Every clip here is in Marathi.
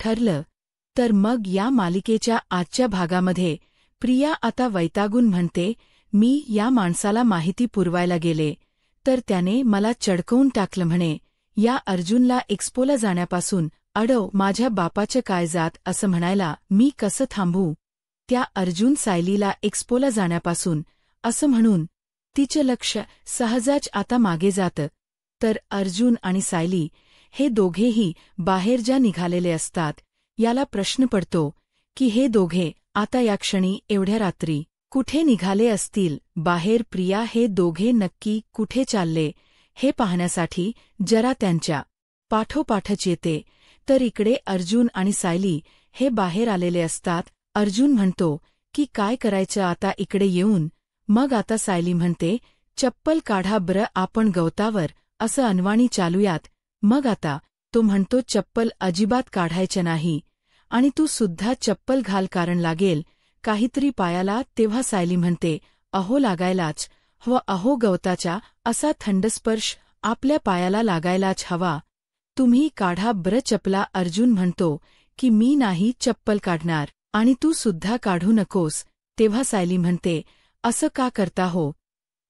ठरलं. तर मग या मालिकेच्या आजच्या भागामध्ये प्रिया आता वैतागून म्हणते, मी या माणसाला माहिती पुरवायला गेले तर त्याने मला चडकवून टाकलं म्हणे. या अर्जुनला एक्स्पोला जाण्यापासून अडव, माझ्या बापाचं काय जात असं म्हणायला मी कसं थांबू. त्या अर्जुन सायलीला एक्स्पोला जाण्यापासून असं म्हणून तिचं लक्ष सहजच आता मागे जातं. तर अर्जुन आणि सायली हे दोघेही बाहेर ज्या निघालेले असतात, याला प्रश्न पडतो की हे दोघे आता या क्षणी एवढ्या रात्री कुठे निघाले असतील बाहेर. प्रिया हे दोघे नक्की कुठे चालले हे पाहण्यासाठी जरा त्यांच्या पाठोपाठच येते. तर इकडे अर्जुन आणि सायली हे बाहेर आलेले असतात. अर्जुन म्हणतो की काय करायचं आता इकडे येऊन. मग आता सायली म्हणते, चप्पल काढा बरं, आपण गवतावर असं अनवाणी चालूयात. मग आता तो म्हणतो, चप्पल अजिबात काढायचं नाही आणि तू सुद्धा चप्पल घाल, कारण लागेल काहीतरी पायाला. तेव्हा सायली म्हणते, अहो लागायलाच अहो गवताचा असा थंड स्पर्श आपल्या पायाला लागायलाच हवा. तुम्ही काढा बरं चपला. अर्जुन म्हणतो की मी नाही चप्पल काढणार आणि तू सुद्धा काढू नकोस. तेव्हा सायली म्हणते, असं का करता हो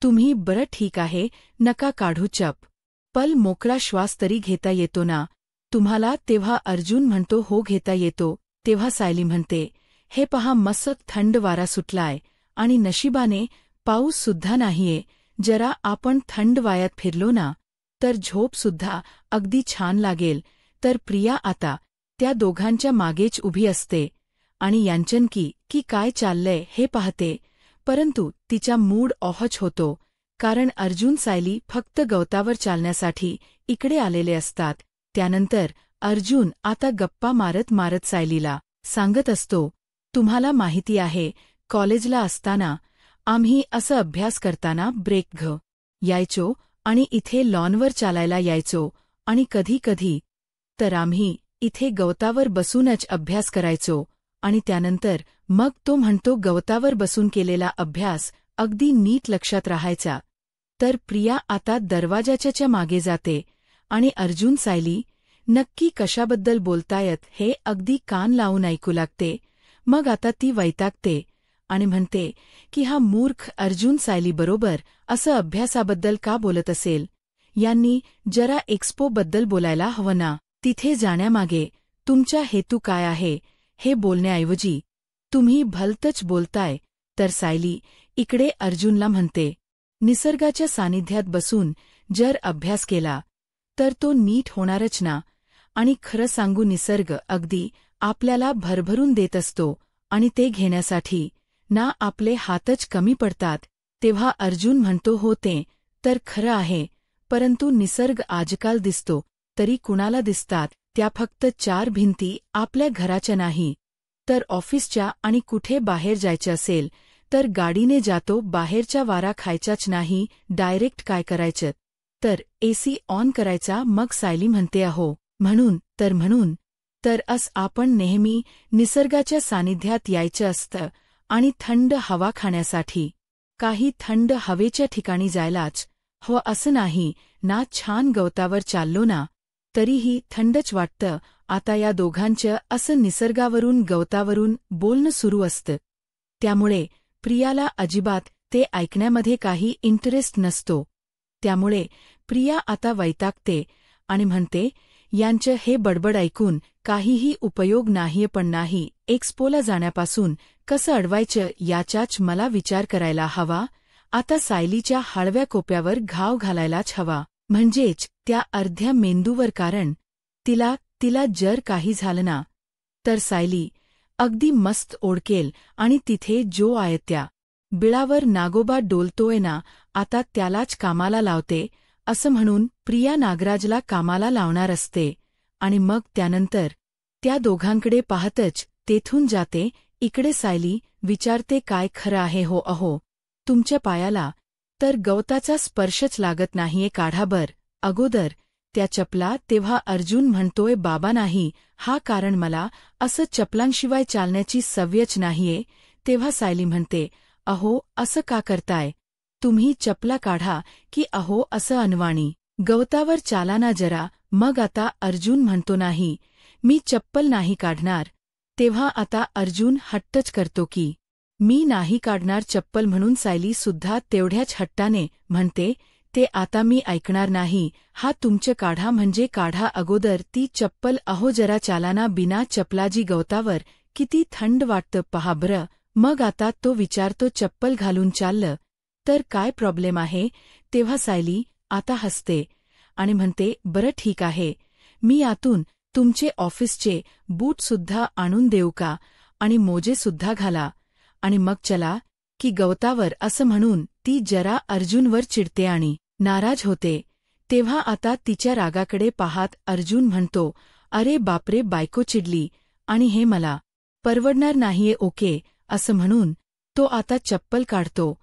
तुम्ही. बरं ठीक आहे, नका काढू चप्पल, मोकळा श्वास तरी घेता येतो ना तुम्हाला. तेव्हा अर्जुन म्हणतो, हो घेता येतो. तेव्हा सायली म्हणते, हे पहा मस्त थंड वारा सुटलाय आणि नशिबाने पाऊस सुद्धा नाहीये. जरा आपण थंड वायात फिरलो ना तर झोप सुद्धा अगदी छान लागेल. तर प्रिया आता त्या दोघांच्या मागेच उभी असते आणि यांचनकी की काय चाललंय हे पाहते. परंतु तिचा मूड ऑफच होतो, कारण अर्जुन सायली फक्त गवतावर चालण्यासाठी इकडे आलेले असतात. त्यानंतर अर्जुन आता गप्पा मारत मारत सायलीला सांगत असतो, तुम्हाला माहिती आहे कॉलेजला असताना आम्ही असं अभ्यास करताना ब्रेक यायचो आणि इथे लॉनवर चालायला यायचो आणि कधी कधी तर आम्ही इथे गवतावर बसूनच अभ्यास करायचो. आणि त्यानंतर मग तो म्हणतो, गवतावर बसून केलेला अभ्यास अगदी नीट लक्षात राहायचा. तर प्रिया आता दरवाजाच्या मागे जाते आणि अर्जुन सायली नक्की कशाबद्दल बोलतायत हे अगदी कान लावून ऐकू लागते. मग आता ती वैतागते आणि म्हणते की हा मूर्ख अर्जुन सायलीबरोबर असं अभ्यासाबद्दल का बोलत असेल. यांनी जरा एक्स्पोबद्दल बोलायला हवं ना. तिथे जाण्यामागे तुमचा हेतू काय आहे हे बोलण्याऐवजी तुम्ही भलतंच बोलताय. तर सायली इकडे अर्जुनला म्हणते, निसर्गाच्या सानिध्यात बसून जर अभ्यास केला तर तो नीट होणारच ना. आणि खरं सांगू, निसर्ग अगदी आपल्याला भरभरून देत असतो आणि ते घेण्यासाठी ना आपले हातच कमी पडतात. तेव्हा अर्जुन म्हणतो, हो ते तर खरं आहे, परंतु निसर्ग आजकाल दिसतो तरी कुणाला दिसतात त्या फक्त 4 भिंती आपल्या घराच्या नाही तर ऑफिसच्या. आणि कुठे बाहेर जायचं असेल तर गाडीने जातो, बाहेरचा वारा खायचाच नाही. डायरेक्ट काय करायचं तर एसी ऑन करायचा. मग सायली म्हणते, अहो म्हणून तर आपण नेहमी निसर्गाच्या सानिध्यात यायचं असतं आणि थंड हवा खाण्यासाठी काही थंड हवेच्या ठिकाणी जायलाच हो असं नाही ना. छान गवतावर चाललो ना तरीही थंडच वाटतं. आता या दोघांचं असं निसर्गावरून गवतावरून बोलणं सुरू असतं. त्यामुळे प्रियाला अजिबात ते ऐकण्यामध्ये काही इंटरेस्ट नसतो. त्यामुळे प्रिया आता वैतागते आणि म्हणते, यांचं हे बडबड ऐकून काहीही उपयोग नाहीये. पण नाही, एक्स्पोला जाण्यापासून कसं अडवायचं याचाच मला विचार करायला हवा. आता सायलीच्या हळव्या कोप्यावर घाव घालायलाच हवा, म्हणजेच त्या अर्ध्या मेंदूवर. कारण तिला जर काही झालं ना तर सायली अगदी मस्त ओळखेल आणि तिथे जो आहे त्या बिळावर नागोबा डोलतोय ना, आता त्यालाच कामाला लावते. असं म्हणून प्रिया नागराजला कामाला लावणार असते आणि मग त्यानंतर त्या दोघांकडे पाहतच तेथून जाते. इकडे सायली विचारते, काय खरं आहे हो अहो तुमच्या पायाला तर गवताचा स्पर्शच लागत नाहीये, काढाभर अगोदर त्या चपला. तेव्हा अर्जुन म्हणतोय, बाबा नाही, हा कारण मला असं चपलांशिवाय चालण्याची सवयच नाहीये. तेव्हा सायली म्हणते, अहो असं का करताय तुम्ही, चपला काढा की अहो असं अनवाणी गवतावर चालाना जरा. मग आता अर्जुन म्हणतो, नाही मी चप्पल नाही काढणार. तेव्हा आता अर्जुन हट्टच करतो की मी नाही काढणार चप्पल म्हणून सायली सुद्धा तेवढ्याच हट्टाने म्हणते, ते आता मी ऐकणार नाही. हा तुमचं काढा म्हणजे काढा अगोदर ती चप्पल. अहो जरा चालाना बिना चपलाजी गवतावर, किती थंड वाटतं पहा बरं. मग आता तो विचारतो चप्पल घालून चाललं तर काय प्रॉब्लेम आहे. तेव्हा सायली आता हसते आणि म्हणते, बरं ठीक आहे, मी आतून तुमचे ऑफिसचे बूटसुद्धा आणून देऊ का आणि मोजेसुद्धा घाला आणि मग चला की गवतावर. असं म्हणून ती जरा अर्जुनवर चिडते आणि नाराज होते. तेव्हा आता तिच्या रागाकडे पाहात अर्जुन म्हणतो, अरे बापरे, बायको चिडली आणि हे मला परवडणार नाहीये. ओके, असं म्हणून तो आता चप्पल काढतो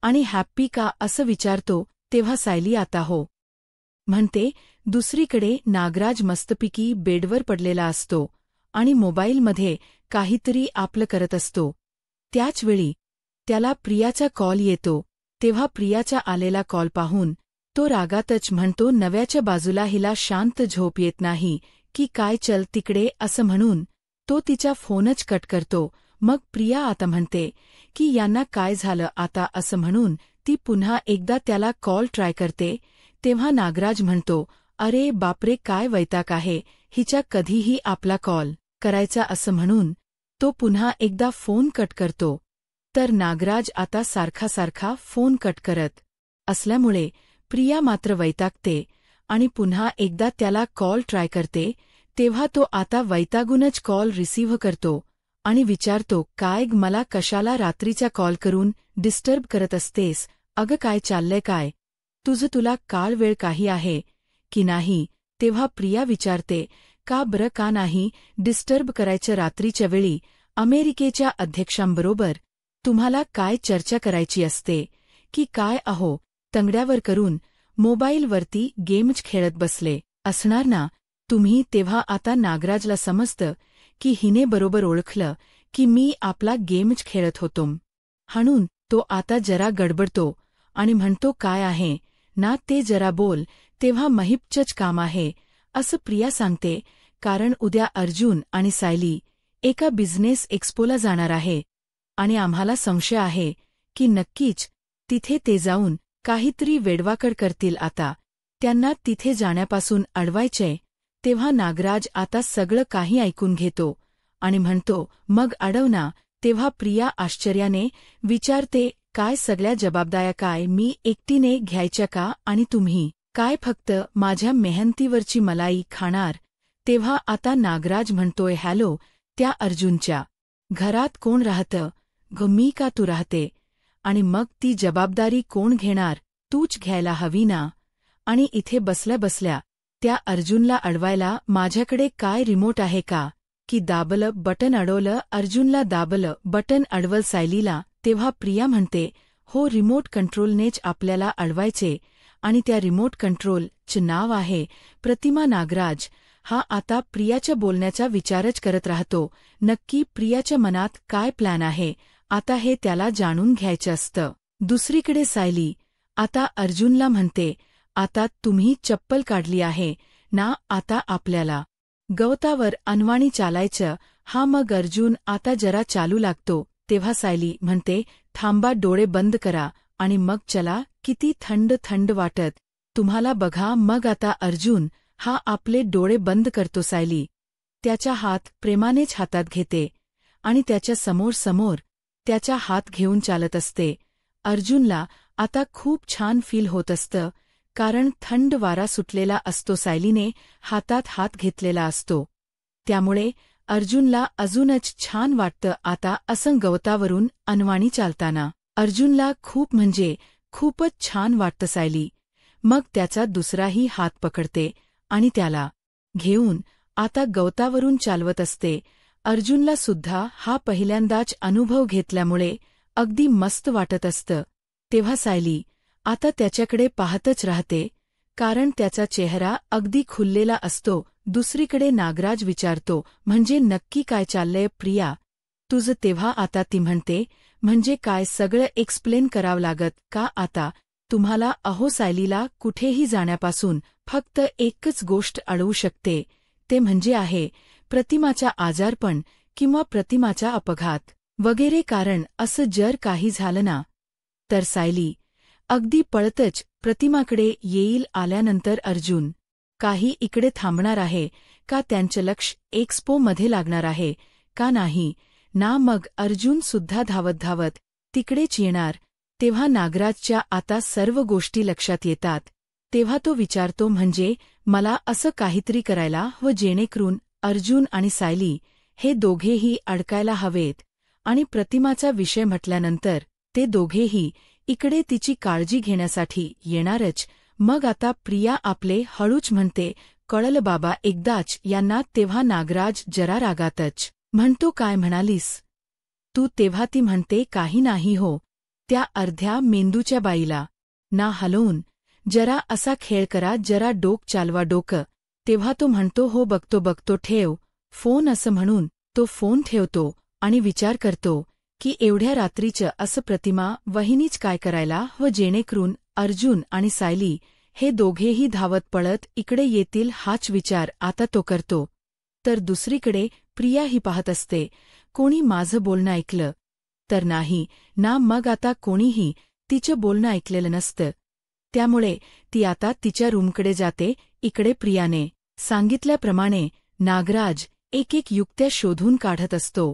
आणि हॅप्पी का असं विचारतो. तेव्हा सायली आता हो म्हणते. दुसरीकडे नागराज मस्तपैकी बेडवर पडलेला असतो आणि मोबाईलमध्ये काहीतरी आपलं करत असतो. त्याचवेळी त्याला प्रियाचा कॉल येतो. तेव्हा प्रियाचा आलेला कॉल पाहून तो रागातच म्हणतो, नव्याच्या बाजूला हिला शांत झोप येत नाही की काय, चल तिकडे. असं म्हणून तो तिचा फोनच कट करतो. मग प्रिया आता म्हणते की यांना काय झालं आता. असं म्हणून ती पुन्हा एकदा त्याला कॉल ट्राय करते. तेव्हा नागराज म्हणतो, अरे बापरे, काय वैताग आहे हिच्या, कधीही आपला कॉल करायचा. असं म्हणून तो पुन्हा एकदा फोन कट करतो. तर नागराज आता सारखा फोन कट करत असल्यामुळे प्रिया मात्र वैतागते आणि पुन्हा एकदा त्याला कॉल ट्राय करते. तेव्हा तो आता वैतागूनच कॉल रिसीव्ह करतो आणि विचारतो, काय मला कशाला रात्रीचा कॉल करून डिस्टर्ब करत असतेस. अगं काय चाललंय काय तुझं, तुला काळ वेळ काही आहे की नाही. तेव्हा प्रिया विचारते, का बरं, का नाही डिस्टर्ब करायचं रात्रीच्या वेळी. अमेरिकेच्या अध्यक्षांबरोबर तुम्हाला काय चर्चा करायची असते की काय. अहो तंगड्यावर करून मोबाईलवरती गेम्स खेळत बसले असणार ना तुम्ही. तेव्हा आता नागराजला समजतं की हिने बरोबर ओळखलं की मी आपला गेम्स खेळत होतो. म्हणून तो आता जरा गडबडतो आणि म्हणतो, काय आहे ना ते जरा बोल. तेव्हा महिपचंच काम आहे असं प्रिया सांगते, कारण उद्या अर्जुन आणि सायली एका बिझनेस एक्स्पोला जाणार आहे आणि आम्हाला संशय आहे की नक्कीच तिथे ते जाऊन काहीतरी वेडवाकड करतील. आता त्यांना तिथे जाण्यापासून अडवायचंय. तेव्हा नागराज आता सगळं काही ऐकून घेतो आणि म्हणतो, मग अडव ना. तेव्हा प्रिया आश्चर्याने विचारते, काय सगळ्या जबाबदाऱ्या काय मी एकटीने घ्यायच्या का आणि तुम्ही काय फक्त माझ्या मेहनतीवरची मलाई खाणार. तेव्हा आता नागराज म्हणतोय, हॅलो, त्या अर्जुनच्या घरात कोण राहतं मी का तू राहते आणि मग ती जबाबदारी कोण घेणार, तूच घ्यायला हवी ना. आणि इथे बसल्या बसल्या त्या अर्जुनला अडवायला माझ्याकडे काय रिमोट आहे का की दाबलं बटन अडवलं. अर्जुनला दाबलं बटन अडवल सायलीला. तेव्हा प्रिया म्हणते, हो, रिमोट कंट्रोलनेच आपल्याला अडवायचे आणि त्या रिमोट कंट्रोलचं नाव आहे प्रतिमा. नागराज हा आता प्रियाच्या बोलण्याचा विचारच करत राहतो. नक्की प्रियाच्या मनात काय प्लॅन आहे आता हे त्याला जाणून घ्यायचं असतं. दुसरीकडे सायली आता अर्जुनला म्हणते, आता तुम्ही चप्पल काढली आहे ना, आता आपल्याला गवतावर अनवाणी चालायचं. हा मग अर्जुन आता जरा चालू लागतो. तेव्हा सायली म्हणते, थांबा, डोळे बंद करा आणि मग चला, किती थंड थंड वाटत तुम्हाला बघा. मग आता अर्जुन हा आपले डोळे बंद करतो. सायली त्याचा हात प्रेमानेच हातात घेते आणि त्याच्या समोर त्याचा हात घेऊन चालत असते. अर्जुनला आता खूप छान फील होत असतं, कारण थंड वारा सुटलेला असतो. सायलीने हातात हात घेतलेला असतो त्यामुळे अर्जुनला अजूनच छान वाटतं. आता असं गवतावरून अनवाणी चालताना अर्जुनला खूप म्हणजे खूपच छान वाटतं. सायली मग त्याचा दुसराही हात पकडते आणि त्याला घेऊन आता गवतावरून चालवत असते. अर्जुनला सुद्धा हा पहिल्यांदाच अनुभव घेतल्यामुळे अगदी मस्त वाटत असतं. तेव्हा सायली आता त्याच्याकडे पाहतच राहते, कारण त्याचा चेहरा अगदी खुललेला असतो. दुसरीकडे नागराज विचारतो, म्हणजे नक्की काय चाललंय प्रिया तुझं. तेव्हा आता ती म्हणते, म्हणजे काय, सगळं एक्सप्लेन करावं लागत का आता तुम्हाला. अहो सायलीला कुठेही जाण्यापासून फक्त एकच गोष्ट अडवू शकते, ते म्हणजे आहे प्रतिमाचा आजारपण किंवा प्रतिमाचा अपघात वगैरे कारण असं जर काही झालं ना, तर सायली अगदी पळतच प्रतिमाकडे येईल. आल्यानंतर अर्जुन काही इकडे थांबणार आहे का, त्यांचं लक्ष एक्स्पोमध्ये लागणार आहे का नाही ना. मग अर्जुन सुद्धा धावत धावत तिकडेच येणार. तेव्हा नागराजच्या आता सर्व गोष्टी लक्षात येतात. तेव्हा तो विचारतो, म्हणजे मला असं काहीतरी करायला व जेणेकरून अर्जुन आणि सायली हे दोघेही अडकायला हवेत. आणि प्रतिमाचा विषय म्हटल्यानंतर ते दोघेही इकडे तिची काळजी घेण्यासाठी येणारच. मग आता प्रिया आपले हळूच म्हणते, कळलं बाबा एकदाच यांना. तेव्हा नागराज जरा रागातच म्हणतो, काय म्हणालीस तू. तेव्हा ती म्हणते, काही नाही हो. त्या अर्ध्या मेंदूच्या बाईला ना हलवून जरा असा खेळ करा, जरा चालवा डोकं. तेव्हा तो म्हणतो, हो बघतो बघतो, ठेव फोन. असं म्हणून तो फोन ठेवतो आणि विचार करतो की एवढ्या रात्रीचं असं प्रतिमा वहिनीच काय करायला व जेणेकरून अर्जुन आणि सायली हे दोघेही धावत पळत इकडे येतील हाच विचार आता तो करतो. तर दुसरीकडे प्रिया ही पाहत असते, कोणी माझं बोलणं ऐकलं तर नाही ना. मग आता कोणीही तिचं बोलणं ऐकलेलं नसतं. त्यामुळे ती आता तिच्या रूमकडे जाते. इकडे प्रियाने सांगितल्याप्रमाणे नागराज एक एक युक्त्या शोधून काढत असतो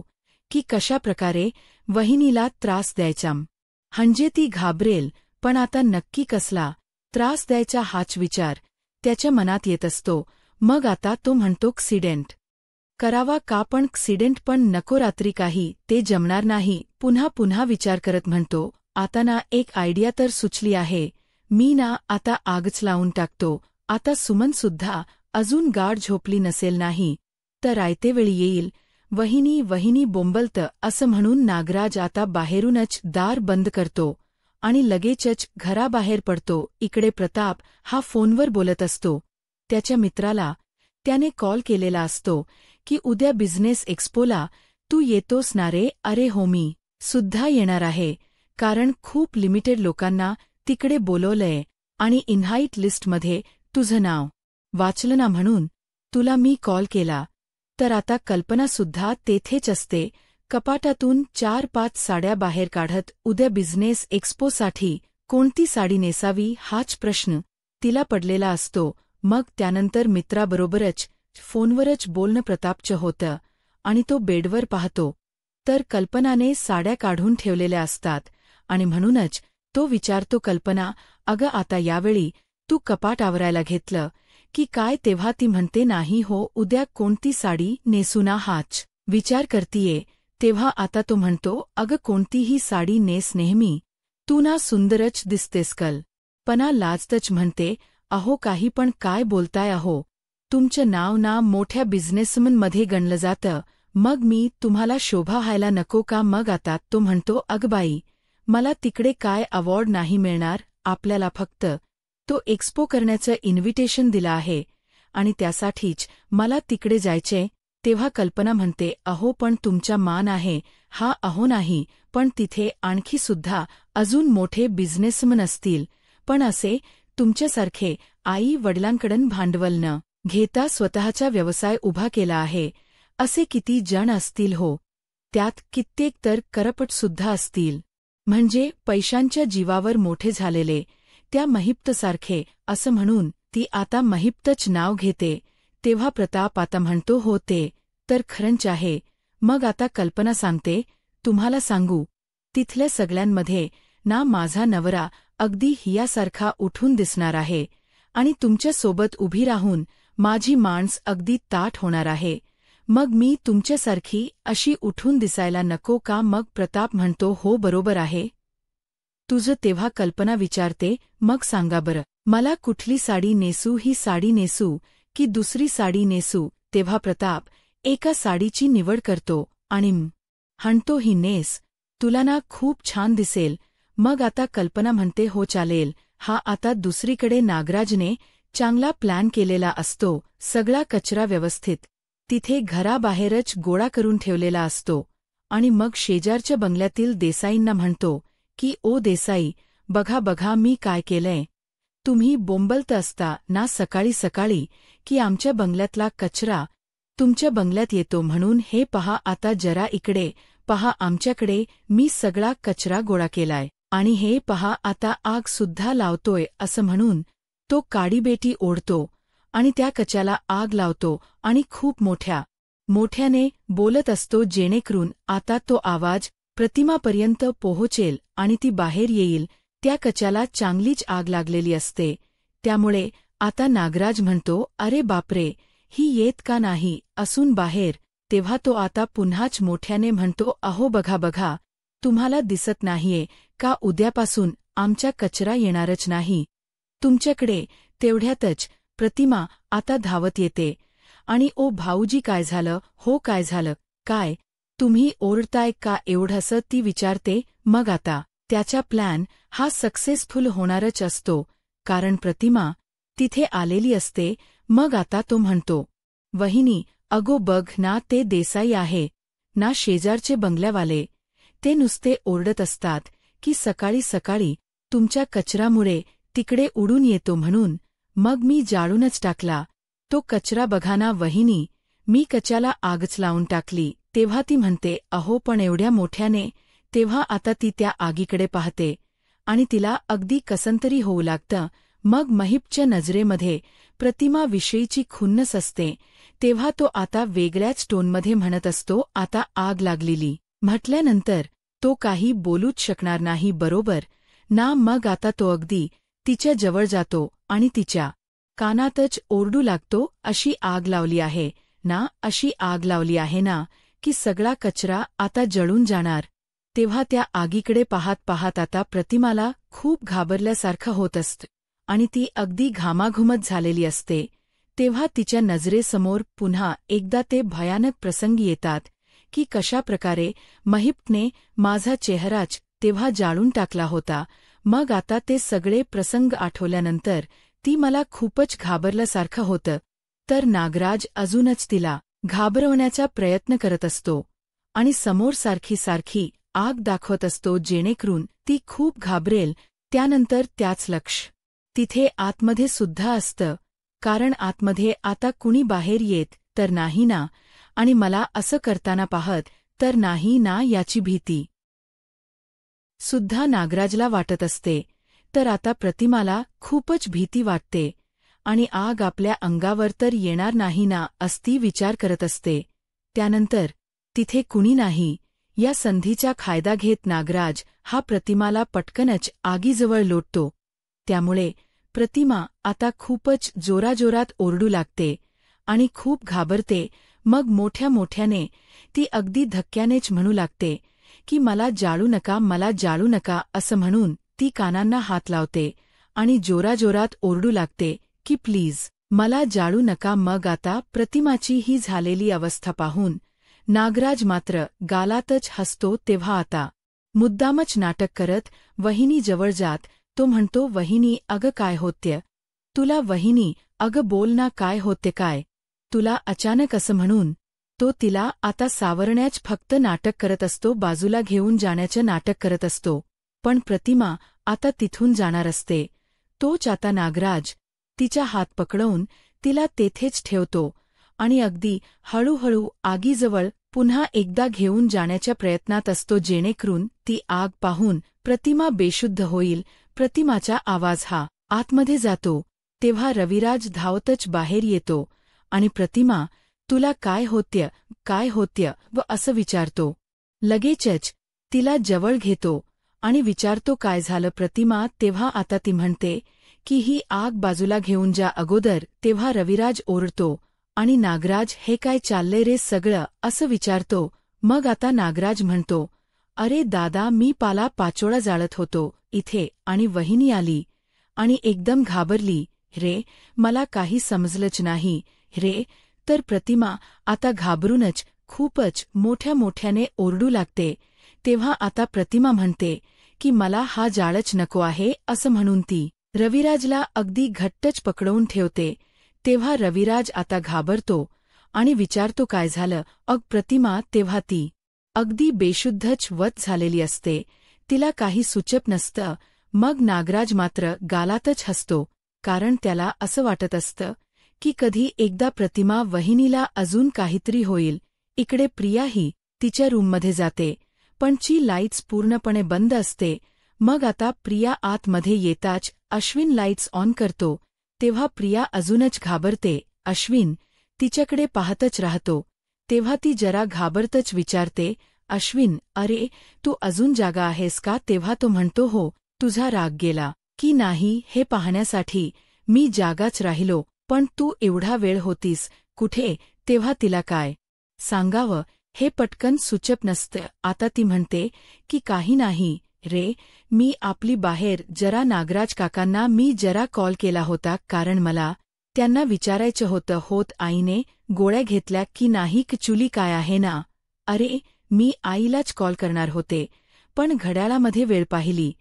की कशा प्रकारे वहिनीला त्रास द्यायचा, म्हणजे ती घाबरेल. पण आता नक्की कसला त्रास द्यायचा हाच विचार त्याच्या मनात येत असतो. मग आता तो म्हणतो, ॲक्सिडेंट करावा का, पण ॲक्सिडेंट पण नको, रात्री काही ते जमणार नाही. पुन्हा पुन्हा विचार करत म्हणतो, आता ना एक आयडिया तर सुचली आहे. मी ना आता आगच लावून टाकतो. आता सुमनसुद्धा अजून गाढ झोपली नसेल नाही तर आयतेवेळी येईल. वहिनी वहिनी बोंबलतं. असं म्हणून नागराज आता बाहेरूनच दार बंद करतो आणि लगेचच घराबाहेर पडतो. इकडे प्रताप हा फोनवर बोलत असतो त्याच्या मित्राला. त्याने कॉल केलेला असतो की उद्या बिझनेस एक्स्पोला तू येतोस ना रे. अरे हो, मी सुद्धा येणार आहे, कारण खूप लिमिटेड लोकांना तिकडे बोलवलंय आणि इन्व्हाईट लिस्टमध्ये तुझं नाव वाचलं ना, म्हणून तुला मी कॉल केला. तर आता कल्पनासुद्धा तेथेच असते. कपाटातून 4-5 साड्या बाहेर काढत उद्या बिझनेस एक्स्पोसाठी कोणती साडी नेसावी हाच प्रश्न तिला पडलेला असतो. मग त्यानंतर मित्राबरोबरच फोनवरच बोलणं प्रतापचं होतं आणि तो बेडवर पाहतो तर कल्पनाने साड्या काढून ठेवलेल्या असतात आणि म्हणूनच तो विचारतो, कल्पना अगं आता यावेळी तू कपाट आवरायला घेतलं की काय. तेव्हा ती म्हणते, नाही हो, उद्या कोणती साडी नेसू ना हाच विचार करतीये. तेव्हा आता तो म्हणतो, अगं कोणतीही साडी नेस, नेहमी तू ना सुंदरच दिसतेस. कल्पना लाजतच म्हणते, अहो काही पण काय बोलताय अहो, तुमचं नाव ना मोठ्या बिझनेसमनमध्ये गणलं जातं, मग मी तुम्हाला शोभा व्हायला नको का. मग आता तो म्हणतो, अग बाई मला तिकडे काय अवॉर्ड नाही मिळणार, आपल्याला फक्त तो एक्स्पो करण्याचं इन्व्हिटेशन दिलं आहे आणि त्यासाठीच मला तिकडे जायचे. तेव्हा कल्पना म्हणते, अहो पण तुमचा मान आहे हा. अहो नाही, पण तिथे आणखी सुद्धा अजून मोठे बिझनेसमन असतील, पण असे तुमच्यासारखे आई वडिलांकडून भांडवल न घेता स्वतःचा व्यवसाय उभा केला आहे असे किती जण असतील हो. त्यात कित्येक तर करपटसुद्धा असतील, म्हणजे पैशांच्या जीवावर मोठे झालेले. त्या महिप्तसारखे. असं म्हणून ती आता महिप्तच नाव घेते. तेव्हा प्रताप आता म्हणतो, हो ते तर खरंच आहे. मग आता कल्पना सांगते, तुम्हाला सांगू तिथल्या सगळ्यांमध्ये ना माझा नवरा अगदी हियासारखा उठून दिसणार आहे आणि तुमच्यासोबत उभी राहून माझी मांस अगदी ताठ होणार आहे. मग मी तुमच्यासारखी अशी उठून दिसायला नको का. मग प्रताप म्हणतो, हो बरोबर आहे तुझं. तेव्हा कल्पना विचारते, मग सांगा बरं मला कुठली साडी नेसू, ही साडी नेसू की दुसरी साडी नेसू. तेव्हा प्रताप एका साडीची निवड करतो आणि म्हणतो, ही नेस, तुला ना खूप छान दिसेल. मग आता कल्पना म्हणते, हो चालेल. हा आता दुसरीकडे नागराजने चांगला प्लॅन केलेला असतो. सगळा कचरा व्यवस्थित तिथे घराबाहेरच गोळा करून ठेवलेला असतो आणि मग शेजारच्या बंगल्यातील देसाईंना म्हणतो की ओ देसाई, बघा बघा मी काय केलंय. तुम्ही बोंबलत असता ना सकाळी सकाळी की आमच्या बंगल्यातला कचरा तुमच्या बंगल्यात येतो म्हणून हे पहा आता जरा इकडे पहा आमच्याकडे मी सगळा कचरा गोळा केलाय आणि हे पहा आता आग सुद्धा लावतोय असं म्हणून तो काडीबेटी ओढतो आणि त्या कच्याला आग लावतो आणि खूप मोठ्याने बोलत असतो जेणेकरून आता तो आवाज प्रतिमापर्यंत पोहोचेल आणि ती बाहेर येईल. त्या कच्याला चांगलीच आग लागलेली असते. त्यामुळे आता नागराज म्हणतो, अरे बापरे, ही येत का नाही असून बाहेर. तेव्हा तो आता पुन्हाच मोठ्याने म्हणतो, अहो बघा, तुम्हाला दिसत नाहीये का उद्यापासून आमच्या कचरा येणारच नाही तुमच्याकडे. तेवढ्यातच प्रतिमा आता धावत येते आणि ओ भाऊजी काय झालं, हो काय झालं, काय तुम्ही ओरडताय का एवढंसं ती विचारते. मग आता त्याचा प्लॅन हा सक्सेसफुल होणारच असतो कारण प्रतिमा तिथे आलेली असते. मग आता तो म्हणतो, वहिनी अगो बघ ना ते देसाई आहे ना शेजारचे बंगल्यावाले, ते नुसते ओरडत असतात की सकाळी सकाळी तुमच्या कचरामुळे तिकडे उडून येतो म्हणून. मग मी जाळूनच टाकला तो कचरा. बघा ना वहिनी, मी कच्याला आगच लावून टाकली. तेव्हा ती म्हणते, अहो पण एवढ्या मोठ्याने. तेव्हा आता ती त्या आगीकडे पाहते आणि तिला अगदी कसंतरी होऊ लागतं. मग महिपच्या नजरेमध्ये प्रतिमाविषयीची खुन्नस असते. तेव्हा तो आता वेगळ्याच टोनमध्ये म्हणत असतो, आता आग लागलेली म्हटल्यानंतर तो काही बोलूच शकणार नाही, बरोबर ना. मग आता तो अगदी तिच्या जवळ जातो आणि तिच्या कानातच ओरडू लागतो, अशी आग लावली आहे ना, अशी आग लावली आहे ना की सगळा कचरा आता जळून जाणार. तेव्हा त्या आगीकडे पाहत आता प्रतिमाला खूप घाबरल्यासारखं होत असतं आणि ती अगदी घामाघुमत झालेली असते. तेव्हा तिच्या नजरेसमोर पुन्हा एकदा ते भयानक प्रसंगी येतात की कशाप्रकारे महिपने माझा चेहराच तेव्हा जाळून टाकला होता. मग आता ते सगळे प्रसंग आठवल्यानंतर ती मला खूपच घाबरल्यासारखं होतं. तर नागराज अजूनच तिला घाबरवण्याचा प्रयत्न करत असतो आणि समोर सारखी आग दाखवत असतो जेणेकरून ती खूप घाबरेल. त्यानंतर त्याच लक्ष तिथे आतमध्ये सुद्धा असतं कारण आतमध्ये आता कुणी बाहेर येत तर नाही ना आणि मला असं करताना पाहत तर नाही ना याची भीती सुद्धा नागराजला वाटत असते. तर आता प्रतिमाला खूपच भीती वाटते आणि आग आपल्या अंगावर तर येणार नाही ना असती विचार करत असते. त्यानंतर तिथे कुणी नाही या संधीचा फायदा घेत नागराज हा प्रतिमाला पटकनच आगीजवळ लोटतो. त्यामुळे प्रतिमा आता खूपच जोराजोरात ओरडू लागते आणि खूप घाबरते. मग मोठ्याने ती अगदी धक्क्यानेच म्हणू लागते की मला जाळू नका असं म्हणून ती कानांना हात लावते आणि जोराजोरात ओरडू लागते की प्लीज मला जाळू नका. मग आता प्रतिमाची ही झालेली अवस्था पाहून नागराज मात्र गालातच हसतो. तेव्हा आता मुद्दामच नाटक करत वहिनी जवळ जात तो म्हणतो, वहिनी अगं काय होत्य तुला, वहिनी अगं बोल ना काय होते काय तुला अचानक असं म्हणून तो तिला आता सावरण्याच फक्त नाटक करत असतो, बाजूला घेऊन जाण्याचं नाटक करत असतो. पण प्रतिमा आता तिथून जाणार असते. तोच आता नागराज तिचा हात पकडवून तिला तेथेच ठेवतो आणि अगदी हळूहळू आगीजवळ पुन्हा एकदा घेऊन जाण्याच्या प्रयत्नात असतो जेणेकरून ती आग पाहून प्रतिमा बेशुद्ध होईल. प्रतिमाचा आवाज हा आतमध्ये जातो. तेव्हा रविराज धावतच बाहेर येतो आणि प्रतिमा तुला काय होत्य व असं विचारतो. लगेचच तिला जवळ घेतो आणि विचारतो काय झालं प्रतिमा. तेव्हा आता ती म्हणते की ही आग बाजूला घेऊन जा अगोदर. तेव्हा रविराज ओरडतो आणि नागराज हे काय चाललंय रे सगळं असं विचारतो. मग आता नागराज म्हणतो, अरे दादा मी पाचोळा जाळत होतो इथे आणि वहिनी आली आणि एकदम घाबरली रे, मला काही समजलंच नाही रे. तर प्रतिमा आता घाबरूनच खूपच मोठ्याने ओरडू लागते. तेव्हा आता प्रतिमा म्हणते की मला हा जाळच नको आहे असं म्हणून ती रविराजला अगदी घट्टच पकडवून ठेवते. तेव्हा रविराज आता घाबरतो आणि विचारतो काय झालं प्रतिमा. तेव्हा ती अगदी बेशुद्धच वत झालेली असते, तिला काही सुचत नसतं. मग नागराज मात्र गालातच हसतो कारण त्याला असं वाटत असतं की कधी एकदा प्रतिमा वहिनीला अजून काहीतरी होईल. इकडे प्रियाही तिच्या रूममध्ये जाते, पण ची लाईट्स पूर्णपणे बंद असते. मग आता प्रिया आतमध्ये येताच अश्विन लाईट्स ऑन करतो. तेव्हा प्रिया अजूनच घाबरते. अश्विन तिच्याकडे पाहतच राहतो. तेव्हा ती जरा घाबरतच विचारते, अश्विन, अरे तू अजून जागा आहेस का? तेव्हा तो म्हणतो, हो. तुझा राग गेला की नाही हे पाहण्यासाठी मी जागाच राहिलो. पण तू एवढा वेळ होतीस कुठे? तेव्हा तिला काय सांगावं हे पटकन सुचत नसतं. आता ती म्हणते की काही नाही रे, मी आपली बाहेर जरा नागराज काकांना मी जरा कॉल केला होता, कारण मला त्यांना विचारायचं होतं. होत आईने गोळ्या घेतल्या की नाही? चुली काय आहे ना? अरे मी आईलाच कॉल करणार होते, पण घड्याळामध्ये वेळ पाहिली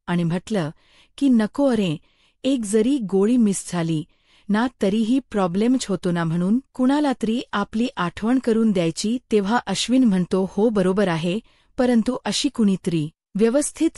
आणि म्हटलं की नको, अरे एक जरी गोळी मिस झाली ना तरीही प्रॉब्लेमच होतो ना, म्हणून कुणाला तरी आपली आठवण करून द्यायची. तेव्हा अश्विन म्हणतो, हो बरोबर आहे, परंतु अशी कुणीतरी व्यवस्थित